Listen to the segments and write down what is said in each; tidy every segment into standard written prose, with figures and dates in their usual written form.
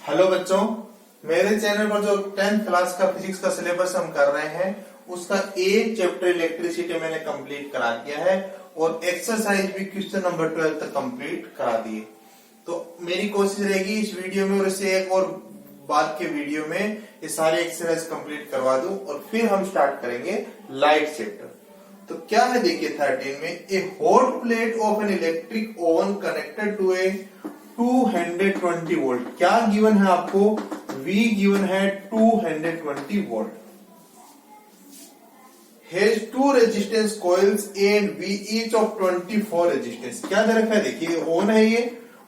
Hello बच्चों, मेरे channel पर जो 10th क्लास का फिजिक्स का सिलेबस हम कर रहे हैं उसका एक चैप्टर इलेक्ट्रिसिटी मैंने कंप्लीट करा दिया है और एक्सरसाइज भी क्वेश्चन नंबर 12 तक कंप्लीट करा दिए। तो मेरी कोशिश रहेगी इस वीडियो में और इससे एक और बाद के वीडियो में ये सारे एक्सरसाइज कंप्लीट करवा दूं और फिर हम स्टार्ट करेंगे लाइट चैप्टर। तो क्या है देखिए 13 में, a hot plate of an electric oven connected to a 220 volt. क्या गिवन है आपको? V गिवन है 220 volt. Has two resistance coils and V each of 24 resistance. क्या दे रखा है देखिए, ओन है ये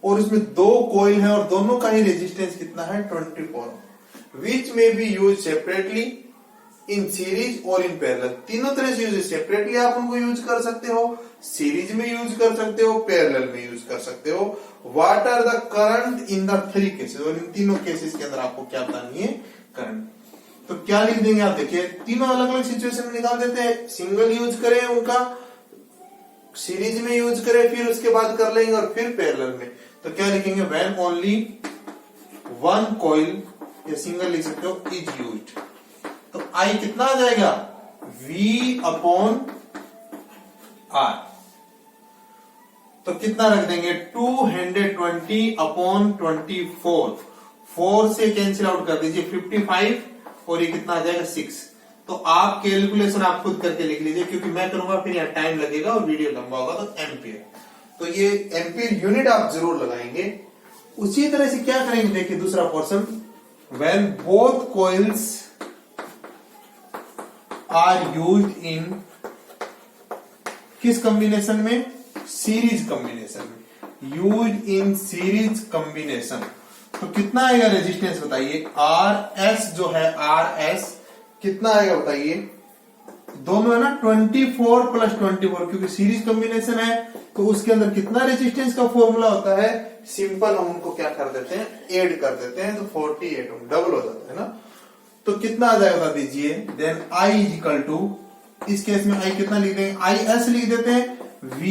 और इसमें दो कॉइल है और दोनों का ही रेजिस्टेंस कितना है 24, विच में B use separately in series और इन पैरेलल। तीनों तरह से यूज, सेपरेटली आप उनको यूज कर सकते हो, सीरीज में यूज कर सकते हो, पैरेलल में यूज कर सकते हो। What are the current in the three cases, और इन तीनों केसेस के अंदर आपको क्या बतानी है करंट। तो क्या लिख देंगे आप देखिए, तीनों अलग अलग सिचुएशन में निकाल देते हैं। सिंगल यूज करें उनका, सीरीज में यूज करें, फिर उसके बाद कर लेंगे और फिर पैरेलल में। तो क्या लिखेंगे, व्हेन ओनली वन कॉइल, या सिंगल लिख सकते हो, इज यूज्ड। तो आई कितना आ जाएगा, V अपॉन R। तो कितना रख देंगे 220 अपॉन 24, 4 से कैंसिल आउट कर दीजिए 55 और ये कितना आ जाएगा 6। तो आप कैलकुलेशन आप खुद करके लिख लीजिए क्योंकि मैं करूंगा फिर यहाँ टाइम लगेगा और वीडियो लंबा होगा। तो एम्पियर, तो ये एम्पियर यूनिट आप जरूर लगाएंगे। उसी तरह से क्या करेंगे देखिए दूसरा portion, when both coils are used in, किस कॉम्बिनेशन में, सीरीज कॉम्बिनेशन में, यूज्ड इन सीरीज कॉम्बिनेशन। तो कितना आएगा रेजिस्टेंस बताइए, आर एस जो है, आर एस कितना आएगा बताइए, दोनों है ना 24 प्लस 24, क्योंकि सीरीज कॉम्बिनेशन है तो उसके अंदर कितना रेजिस्टेंस का फॉर्मूला होता है, सिंपल हम उनको क्या कर देते हैं, ऐड कर देते हैं, तो 48 डबल हो जाता है ना। तो कितना आ जाएगा बता दीजिए, then I is equal to, इस केस में आई कितना लिख देंगे, आई एस लिख देते हैं, V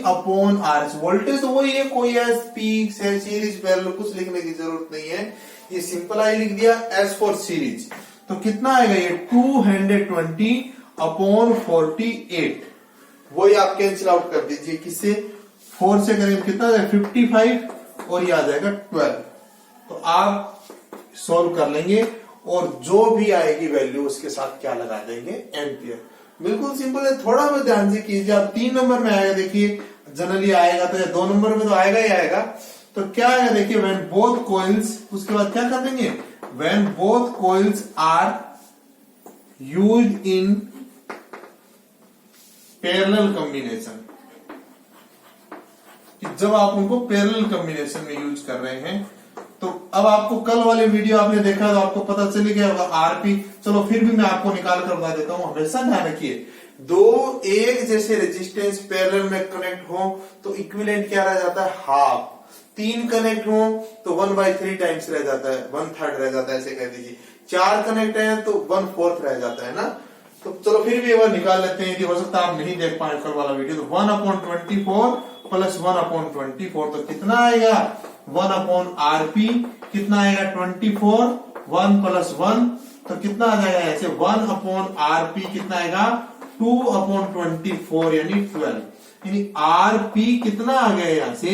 upon R S. Voltage तो वही है, कोई एस पी सीरीज पैरेलल कुछ लिखने की जरूरत नहीं है, ये सिंपल आई लिख दिया, एस फॉर सीरीज। तो कितना आएगा ये 220 अपॉन 48, वही आप कैंसिल आउट कर दीजिए, किससे, 4 से करेंगे कितना आ जाएगा 55 और ये आ जाएगा 12। तो आप सॉल्व कर लेंगे और जो भी आएगी वैल्यू उसके साथ क्या लगा देंगे, एम्पियर। बिल्कुल सिंपल है, थोड़ा बहुत ध्यान से कीजिए। आप 3 नंबर में आएगा देखिए, जनरली आएगा तो 2 नंबर में तो आएगा ही आएगा। तो क्या आएगा देखिए, व्हेन बोथ कॉइल्स, उसके बाद क्या कर देंगे, when both coils are used in parallel combination, जब आप उनको पैरेलल कॉम्बिनेशन में यूज कर रहे हैं। तो अब आपको कल वाले वीडियो आपने देखा तो आपको पता चल गया होगा आरपी। चलो फिर भी मैं आपको निकाल कर बता देता हूं, हमेशा ध्यान रखिए, दो एक जैसे रेजिस्टेंस पैरेलल में कनेक्ट हो तो इक्विवेलेंट क्या रह जाता है, हाफ। 3 कनेक्ट हो तो 1/3 टाइम्स रह जाता है, 1/3 रह जाता है, ऐसे कह दीजिए। 4 कनेक्ट है तो 1/4 रह जाता है ना। तो चलो फिर भी एक बार निकाल लेते हैं, यदि हो सकता है आप नहीं देख पाए कल वाला वीडियो। तो 1/24 प्लस 1/24, तो कितना आएगा 1/RP, कितना आएगा 24, 1 प्लस 1 तो कितना आ जाएगा ऐसे 1/RP, कितना आएगा 2/24 यानी 12, यानी RP कितना आ गया यहां से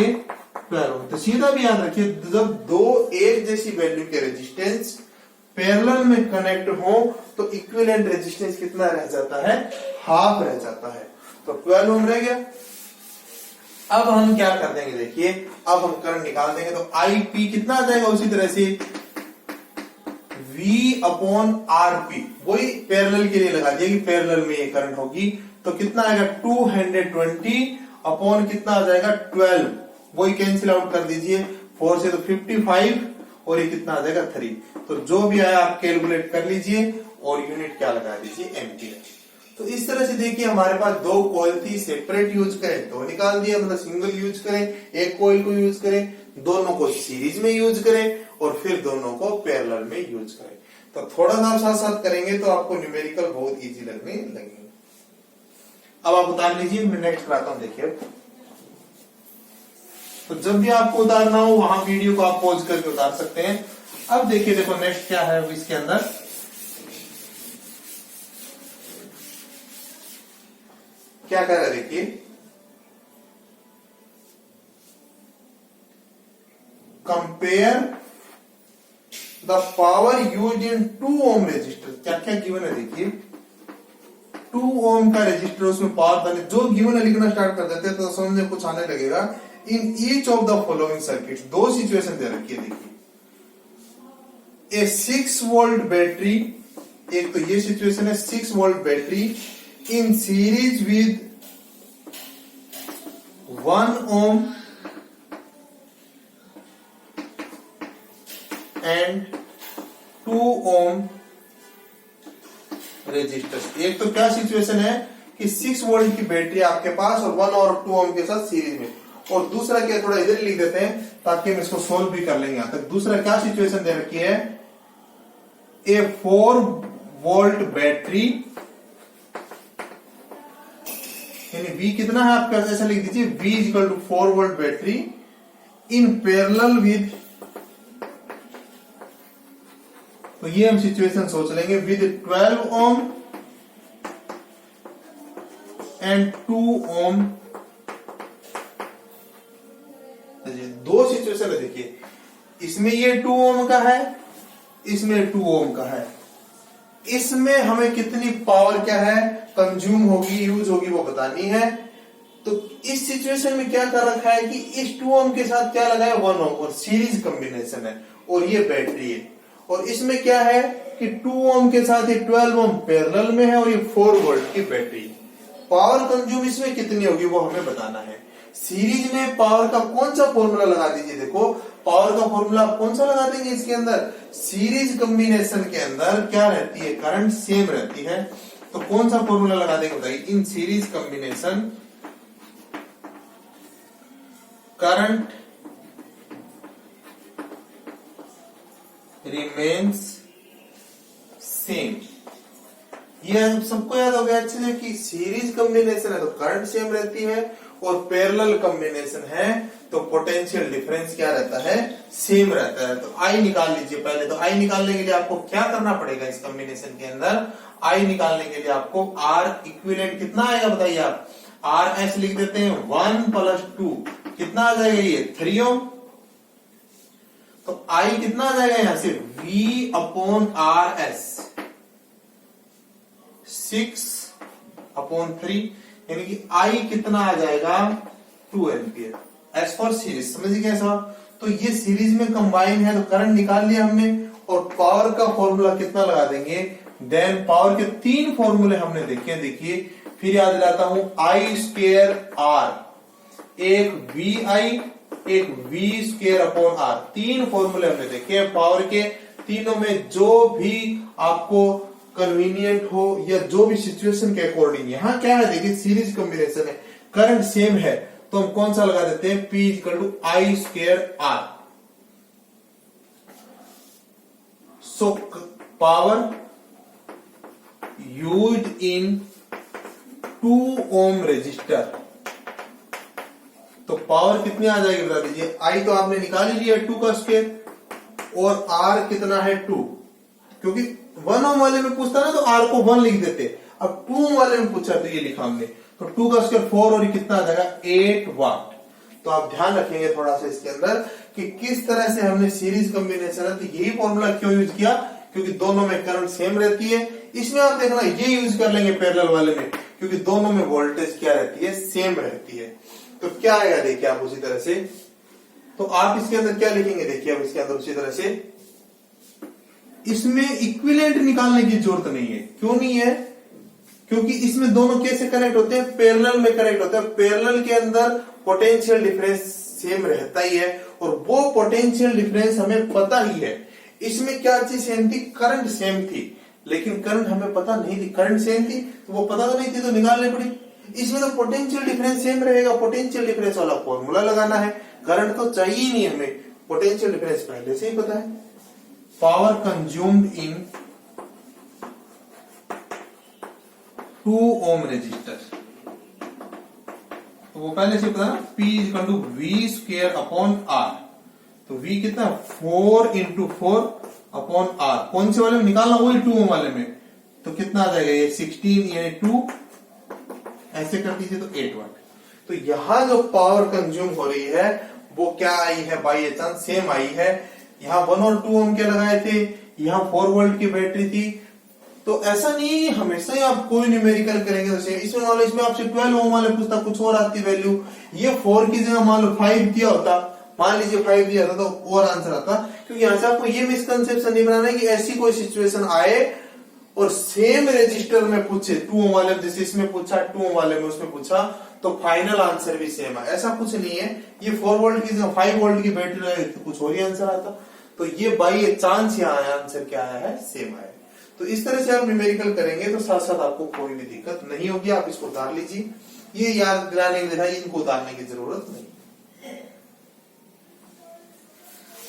12। तो सीधा भी याद रखिए, जब दो एक जैसी वैल्यू के रेजिस्टेंस पैरेलल में कनेक्ट हो तो इक्विवेलेंट रेजिस्टेंस कितना रह जाता है, हाफ रह जाता है। तो 12 ओम रह गया। अब हम क्या कर देंगे देखिए, अब हम करंट निकाल देंगे। तो IP कितना आ जाएगा, उसी तरह से V अपॉन RP, वही पैरेलल के लिए लगा दिया कि पैरेलल में ये करंट होगी। तो कितना आएगा 220 अपॉन कितना आ जाएगा 12, वही कैंसिल आउट कर दीजिए, 4 से तो 55 और ये कितना आ जाएगा 3। तो जो भी आया आप कैलकुलेट कर लीजिए और यूनिट क्या लगा दीजिए, एम्पियर। तो इस तरह से देखिए हमारे पास दो कॉइल थी, सेपरेट यूज करें तो निकाल दिया, मतलब सिंगल यूज करें, एक कॉइल को यूज करें, दोनों को सीरीज में यूज करें और फिर दोनों को पैरेलल में यूज करें। तो थोड़ा सा साथ साथ करेंगे तो आपको न्यूमेरिकल बहुत इजी लगने लगेंगे। अब आप उतार लीजिए, मैं नेक्स्ट कराता हूं। देखिए तो जब भी आपको उतारना हो वहां वीडियो को आप पॉज करके उतार सकते हैं। अब देखिए, देखो नेक्स्ट क्या है इसके अंदर। क्या कह रहा है देखिए, compare the power use in 2 ohm resistor. क्या क्या गिवन है देखिए, 2 ओम का रेजिस्टर, उसमें पावर डाले, जो गिवन है लिखना स्टार्ट कर देते हैं तो समझ में कुछ आने लगेगा। In each of the following circuit, 2 situation दे रखी है देखिए, ए 6 वोल्ट बैटरी, एक तो ये सिचुएशन है 6 volt battery in series with 1 ohm and 2 ohm resistor. एक तो क्या सिचुएशन है कि 6 वोल्ट की बैटरी आपके पास और 1 और 2 ओम के साथ सीरीज में, और दूसरा क्या, थोड़ा इधर लिख देते हैं ताकि हम इसको सोल्व भी कर लेंगे। यहां तक दूसरा क्या सिचुएशन दे रखी है, ए 4 वोल्ट बैटरी, यानी V कितना है आपका, ऐसा लिख दीजिए V equal to 4 volt battery in parallel with, तो ये हम सिचुएशन सोच लेंगे, विद 12 ओम एंड 2 ओम। दो सिचुएशन है देखिए, इसमें ये 2 ओम का है, इसमें 2 ओम का है। इसमें हमें कितनी पावर क्या है कंज्यूम होगी, यूज होगी, वो बतानी है। तो इस सिचुएशन में क्या कर रखा है कि इस 2 ओम के साथ क्या लगा है 1 ओम, और सीरीज कॉम्बिनेशन है, और ये बैटरी है। और इसमें क्या है कि 2 ओम के साथ ये 12 ओम पैरेलल में है, और ये 4 वोल्ट की बैटरी। पावर कंज्यूम इसमें कितनी होगी वो हमें बताना है। सीरीज में पावर का कौन सा फॉर्मूला लगा दीजिए, देखो पावर का फॉर्मूला कौन सा लगा देंगे इसके अंदर, सीरीज कॉम्बिनेशन के अंदर क्या रहती है, करंट सेम रहती है। तो कौन सा फॉर्मूला लगा देंगे बताइए, इन series combination current remains same. ये सबको याद हो गया अच्छे से कि सीरीज कॉम्बिनेशन है तो करंट सेम रहती है, और पैरेलल कॉम्बिनेशन है तो पोटेंशियल डिफरेंस क्या रहता है, सेम रहता है। तो आई निकाल लीजिए पहले। तो आई निकालने के लिए आपको क्या करना पड़ेगा, इस कॉम्बिनेशन के अंदर आई निकालने के लिए आपको आर इक्विवेलेंट कितना आएगा बताइए आप, आर एस लिख देते हैं, 1 + 2 कितना आ जाएगा ये 3 ओम। तो आई कितना आ जाएगा यहां से V/RS 6/3, यानी कि आई कितना आ जाएगा 2 एम्पियर। एस फॉर सीरीज, समझिए कैसा। तो ये सीरीज में कंबाइन है तो करंट निकाल लिया हमने, और पावर का फॉर्मूला कितना लगा देंगे, देन पावर के 3 फॉर्मूले हमने देखे, देखिए फिर याद दिलाता हूं, I²R, एक VI, एक V²/R, 3 फॉर्मूले हमने देखे पावर के। तीनों में जो भी आपको कन्वीनियंट हो या जो भी सिचुएशन के अकॉर्डिंग, यहां क्या है देखिए सीरीज कॉम्बिनेशन है, करंट सेम है, तो हम कौन सा लगा देते हैं, P = I²R। So power used in 2 ohm resistor, तो पावर कितनी आ जाएगी बता दीजिए। आई तो आपने निकाल ही लिया 2 का स्क्वायर, और आर कितना है 2, क्योंकि 1 ओम वाले में पूछता ना तो आर को 1 लिख देते, अब 2 ओम वाले में पूछा तो ये लिखा हमने, तो 2 का स्क्वायर 4, और ये कितना आ जाएगा 8 वाट। तो आप ध्यान रखेंगे थोड़ा सा इसके अंदर कि किस तरह से हमने सीरीज कॉम्बिनेशन है, तो यही फॉर्मूला क्यों यूज किया, क्योंकि दोनों में करंट सेम रहती है। इसमें आप देखना ये यूज कर लेंगे पैरेलल वाले में, क्योंकि दोनों में वोल्टेज क्या रहती है, सेम रहती है। तो क्या आएगा देखिए आप उसी तरह से, तो आप इसके अंदर क्या लिखेंगे देखिए, अब इसके अंदर उसी तरह से, इसमें इक्विवेलेंट निकालने की जरूरत नहीं है। क्यों नहीं है, क्योंकि इसमें दोनों कैसे कनेक्ट होते हैं, पैरेलल में कनेक्ट होते हैं। पैरेलल के अंदर पोटेंशियल डिफरेंस सेम रहता ही है, और वो पोटेंशियल डिफरेंस हमें पता ही है। इसमें क्या चीज सेम थी, करंट सेम थी, लेकिन करंट हमें पता नहीं थी, करंट सेम थी तो वो पता तो नहीं थी, तो निकालनी पड़ी। इसमें तो पोटेंशियल डिफरेंस सेम रहेगा, पोटेंशियल डिफरेंस वाला फॉर्मूला लगाना है, करंट तो चाहिए ही नहीं हमें, पोटेंशियल डिफरेंस पहले से ही पता है। Power consumed in 2 ohm resistor, तो वो पहले से पता ना, P = V²/R, तो V कितना 4 इंटू 4 अपॉन R। कौन से वाले में निकालना, वही 2 ओम वाले में। तो कितना आ जाएगा ये 16 यानी 2 ऐसे कर दीजिए तो 8 वाट। तो यहां जो पावर कंज्यूम हो रही है वो क्या आई है बाई चांस, सेम आई है। यहाँ 1 और 2 ओम के लगाए थे, यहाँ 4 वोल्ट की बैटरी थी। तो ऐसा नहीं हमेशा ही आप कोई न्यूमेरिकल करेंगे तो सेम। इसमें मान लो इसमें आपसे 12 ओम वाले पूछता, कुछ और आती वैल्यू। ये 4 की जगह मान लो 5 दिया होता, मान लीजिए 5 दिया होता तो और आंसर आता। क्योंकि यहाँ से आपको ये मिसकंसेप्शन नहीं बनाना है कि ऐसी कोई सिचुएशन आए और सेम रजिस्टर में पूछे 2 ओम वाले, जैसे इसमें पूछा 2 ओम वाले में उसमें पूछा, तो फाइनल आंसर भी सेम है। ऐसा कुछ नहीं है। ये 4 वोल्ट की 5 वोल्ट की बैटरी लगाई तो कुछ और ही आंसर आता। तो ये बाई चांस यहाँ आया, आंसर क्या आया है, सेम आया। तो इस तरह से आप न्यूमेरिकल करेंगे तो साथ साथ आपको कोई भी दिक्कत नहीं होगी। आप इसको उतार लीजिए, ये याद दिलाने के लिए इनको उतारने की जरूरत नहीं।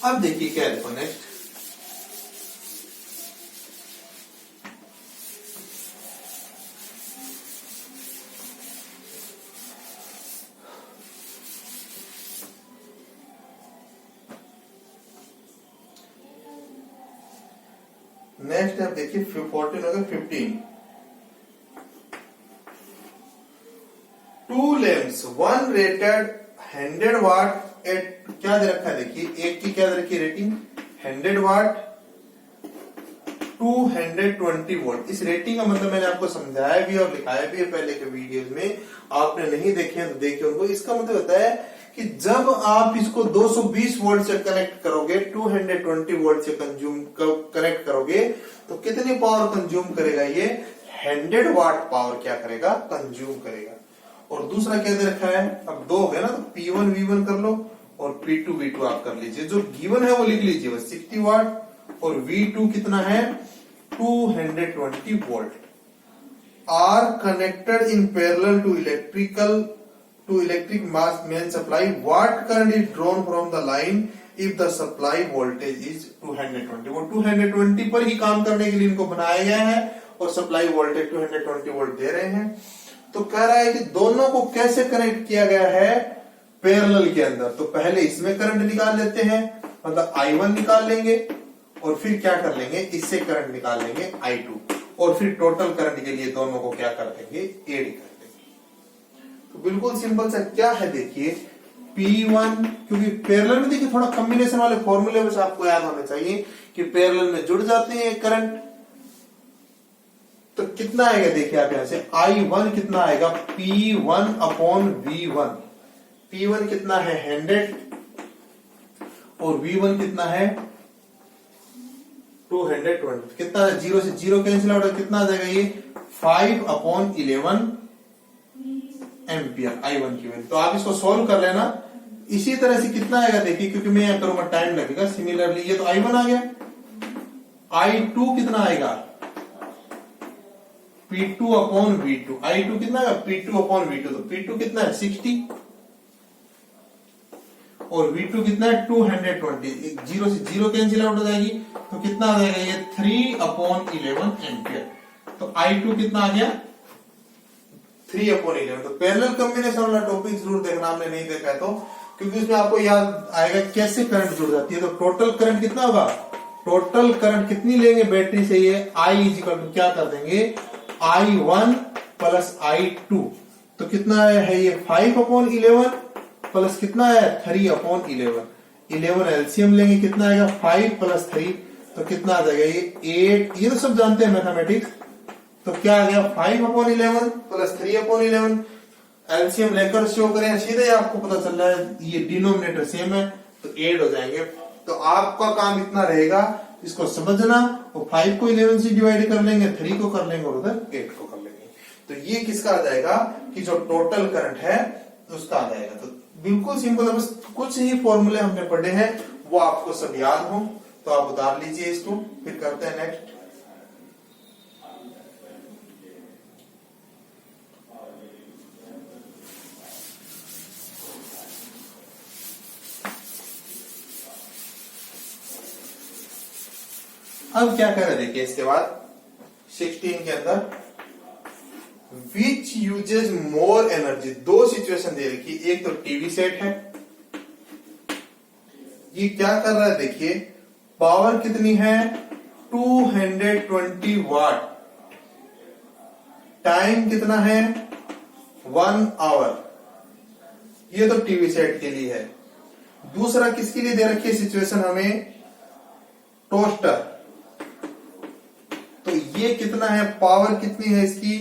अब देखिए क्या देखो नेक्स्ट, नेक्स्ट आप देखिए 14 हो गया 15। 2 लैम्प्स, 1 रेटेड 100 वाट एट, क्या दे रखा है देखिए, एक की क्या दे रखी है रेटिंग 100 वाट 220 वोल्ट। इस रेटिंग का मतलब मैंने आपको समझाया भी और लिखाया भी है पहले के वीडियोस में, आपने नहीं देखे हैं तो देखिए उनको। इसका मतलब होता है कि जब आप इसको 220 वोल्ट से कनेक्ट करोगे, 220 वोल्ट से कंज्यूम कनेक्ट करोगे, तो कितनी पावर कंज्यूम करेगा ये 100 वाट पावर क्या करेगा, कंज्यूम करेगा। और दूसरा क्या दे रखा है, अब 2 हो गया ना, तो P1 V1 कर लो और P2 V2 आप कर लीजिए। जो गिवन है वो लिख लीजिए बस 60 वाट, और V2 कितना है 220 volt. Are connected in parallel to electric mass main supply, what current is drawn from the line if the supply voltage is 220। वो 220 पर ही काम करने के लिए इनको बनाया गया है और सप्लाई वोल्टेज 220 वोल्ट दे रहे हैं। तो कह रहा है कि दोनों को कैसे कनेक्ट किया गया है पैरेलल के अंदर। तो पहले इसमें करंट निकाल लेते हैं, मतलब I1 निकाल लेंगे, और फिर क्या कर लेंगे, इससे करंट निकाल लेंगे I2, और फिर टोटल करंट के लिए दोनों को क्या कर देंगे, एड कर देंगे। तो बिल्कुल सिंपल सा क्या है देखिए, P1, क्योंकि पैरेलल में देखिए थोड़ा कॉम्बिनेशन वाले फॉर्मूले बस आपको याद होने चाहिए कि पैरेलल में जुड़ जाते हैं करंट। तो कितना आएगा देखिए आप यहां से, I1 कितना आएगा P1 अपॉन V1। P1 कितना है 100 और V1 कितना है 220। कितना है, 0 से 0 कैंसिल आउट, कितना आ जाएगा ये 5 अपॉन 11 एम्पियर I1 की वैल्यू। तो आप इसको सॉल्व कर लेना। इसी तरह से कितना आएगा देखिए, क्योंकि मैं यहां करूंगा टाइम लगेगा। सिमिलरली ये तो I1 आ गया, I2 कितना आएगा P2 अपॉन V2। I2 कितना है P2 अपॉन V2, तो P2 कितना है 60 और V2 कितना है 220। 0 से 0 कैंसिल आउट हो जाएगी, तो कितना आ जाएगा ये 3 अपॉन 11 एम्पियर। तो I2 कितना आ गया 3 अपॉन 11। तो पैरेलल कॉम्बिनेशन वाला टॉपिक जरूर देखना, आपने नहीं देखा है तो, क्योंकि उसमें आपको याद आएगा कैसे करंट जुड़ जाती है। तो टोटल करंट कितना होगा, टोटल करंट कितनी लेंगे बैटरी से, ये I इक्वल टू क्या कर देंगे I1 प्लस I2। तो कितना है ये 5 अपॉन 11 प्लस कितना है 3 अपॉन 11 एलसीएम लेंगे, कितना आएगा 5 प्लस 3, तो कितना आ जाएगा ये 8। ये तो सब जानते हैं मैथमेटिक्स। तो क्या आ गया 5 अपॉन 11 प्लस 3 अपॉन 11। एलसीएम लेकर शो करें, सीधे आपको पता चल रहा है ये डिनोमिनेटर सेम है, तो 8 हो जाएंगे। तो आपका काम इतना रहेगा, इसको समझना, और 5 को 11 से डिवाइड कर लेंगे, 3 को कर लेंगे और उधर 8 को कर लेंगे। तो ये किसका आ जाएगा कि जो टोटल करंट है उसका आ जाएगा। तो बिल्कुल सिंपल है, बस कुछ ही फॉर्मूले हमने पढ़े हैं वो आपको सब याद हो, तो आप उतार लीजिए इसको, फिर करते हैं नेक्स्ट। अब क्या कर रहे देखिए इसके बाद 16 के अंदर, विच यूजेस मोर एनर्जी। दो सिचुएशन दे रखी, एक तो टीवी सेट है, ये क्या कर रहा है देखिए, पावर कितनी है 220 वाट, टाइम कितना है 1 आवर। ये तो टीवी सेट के लिए है। दूसरा किसके लिए दे रखी है सिचुएशन हमें, टोस्टर। तो ये कितना है, पावर कितनी है इसकी,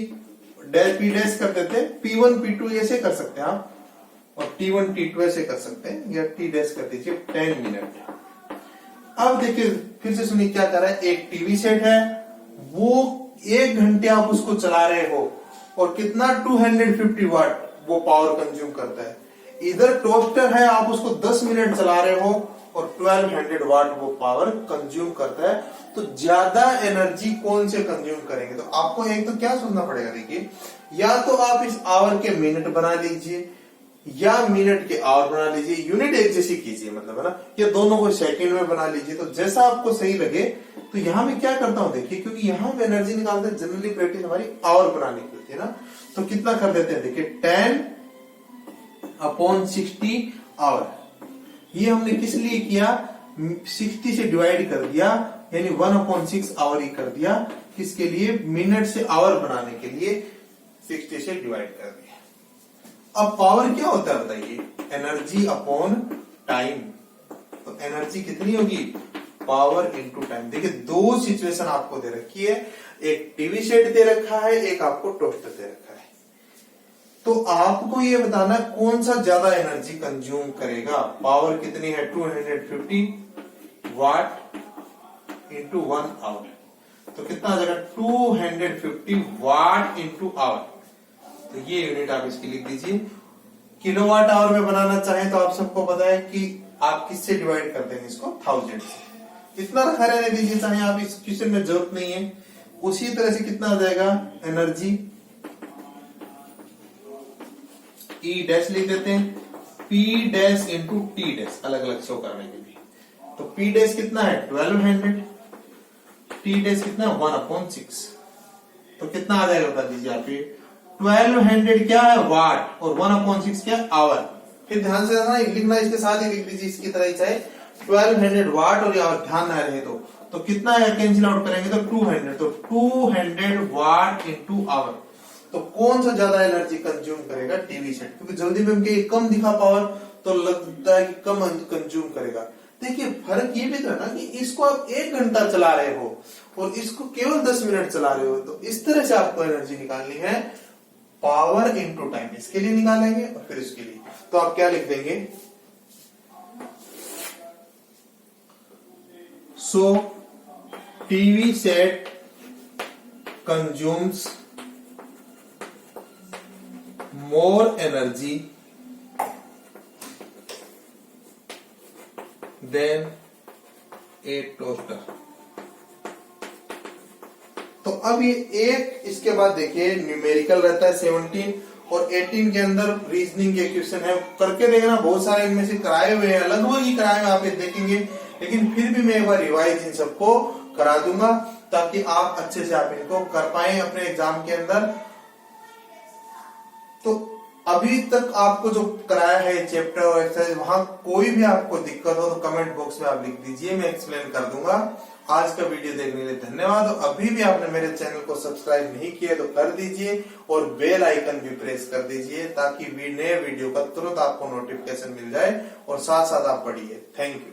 डेल पी डैश कर देते हैं, P1 P2 ऐसे कर सकते हैं आप, और T1 T2 ऐसे कर सकते हैं, या T डैश कर दीजिए 10 मिनट। अब देखिए फिर से सुनिए क्या कर रहा है, एक टीवी सेट है, वो 1 घंटे आप उसको चला रहे हो और कितना 250 वाट वो पावर कंज्यूम करता है। इधर टोस्टर है, आप उसको 10 मिनट चला रहे हो और 1200 वाट वो पावर कंज्यूम करता है। तो ज्यादा एनर्जी कौन से कंज्यूम करेंगे, तो आपको एक तो क्या सोचना पड़ेगा, देखिए या तो आप इस आवर के मिनट बना लीजिए या मिनट के आवर बना लीजिए, यूनिट एक जैसी कीजिए मतलब, है ना, या दोनों को सेकंड में बना लीजिए, तो जैसा आपको सही लगे। तो यहां मैं क्या करता हूं देखिए, क्योंकि यहां पे एनर्जी निकालते हैं, जनरली प्रैक्टिस हमारी आवर बनाने की होती है ना, तो कितना कर देते हैं देखिए 10/60 आवर। ये हमने किस लिए किया, 60 से डिवाइड कर दिया, यानी 1/6 आवर ही कर दिया, किसके लिए, मिनट से आवर बनाने के लिए 60 से डिवाइड कर दिया। अब पावर क्या होता है बताइए, एनर्जी अपॉन टाइम। तो एनर्जी कितनी होगी, पावर इंटू टाइम। देखिए 2 सिचुएशन आपको दे रखी है, एक टीवी सेट दे रखा है, एक आपको टोस्टर दे रखा है। तो आपको ये बताना कौन सा ज्यादा एनर्जी कंज्यूम करेगा। पावर कितनी है 250 वाट इंटू 1 आवर, तो कितना आ जाएगा 250 वाट इंटू आवर। तो ये यूनिट आप इसकी लिख दीजिए। किलोवाट आवर में बनाना चाहें तो आप सबको पता है कि आप किससे डिवाइड कर देंगे इसको, 1000 से। इतना रखा रहने दीजिए, चाहे आप इस क्वेश्चन में जरूरत नहीं है। उसी तरह से कितना आ जाएगा एनर्जी, E डैश लिख देते हैं, P dash into T dash, अलग अलग शो करने के लिए। तो P डैश कितना है 1200, T डैश कितना 1/6, तो कितना आ जाएगा बता दीजिए आप। 1200 क्या है वाट और 1/6 क्या है आवर। फिर ध्यान से ना लिखना, इसके साथ ही लिख लीजिए इसकी तरह ही, चाहे 1200 वाट और आवर ध्यान ना रहे तो कितना है, कैंसिल आउट करेंगे तो 200, तो 200 वाट इंटू आवर। तो कौन सा ज्यादा एनर्जी कंज्यूम करेगा, टीवी सेट, क्योंकि जल्दी में हमके कम दिखा पावर तो लगता है कि कम कंज्यूम करेगा। देखिए फर्क ये भी तो है ना कि इसको आप 1 घंटा चला रहे हो और इसको केवल 10 मिनट चला रहे हो। तो इस तरह से आपको एनर्जी निकालनी है, पावर इंटू टाइम, इसके लिए निकालेंगे और फिर इसके लिए। तो आप क्या लिख देंगे, so TV set consumes more energy than a toaster. तो अब ये एक, इसके बाद देखिए न्यूमेरिकल रहता है 17 और 18 के अंदर रीजनिंग के क्वेश्चन है, करके देखना, बहुत सारे इनमें से कराए हुए हैं, लगभग ही कराए हुए आप ये देखेंगे, लेकिन फिर भी मैं एक बार रिवाइज इन सबको करा दूंगा ताकि आप अच्छे से आप इनको कर पाए अपने एग्जाम के अंदर। तो अभी तक आपको जो कराया है चैप्टर और एक्सरसाइज, वहां कोई भी आपको दिक्कत हो तो कमेंट बॉक्स में आप लिख दीजिए, मैं एक्सप्लेन कर दूंगा। आज का वीडियो देखने के लिए धन्यवाद। और अभी भी आपने मेरे चैनल को सब्सक्राइब नहीं किया तो कर दीजिए और बेल आइकन भी प्रेस कर दीजिए ताकि नए वीडियो का तुरंत आपको नोटिफिकेशन मिल जाए और साथ साथ आप पढ़िए। Thank you.